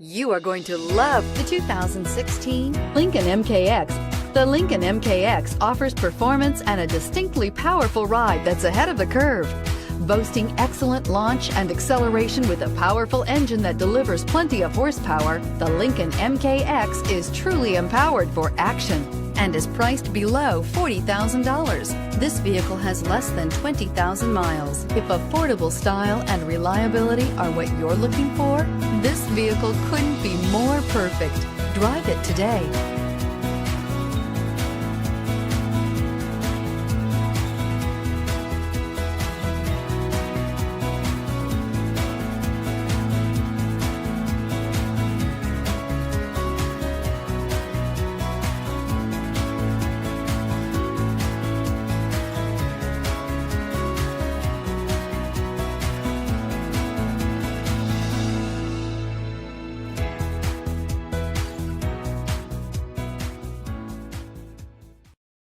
You are going to love the 2016 Lincoln MKX. The Lincoln MKX offers performance and a distinctly powerful ride that's ahead of the curve. Boasting excellent launch and acceleration with a powerful engine that delivers plenty of horsepower, the Lincoln MKX is truly empowered for action and is priced below $40,000. This vehicle has less than 20,000 miles. If affordable style and reliability are what you're looking for, this vehicle couldn't be more perfect. Drive it today.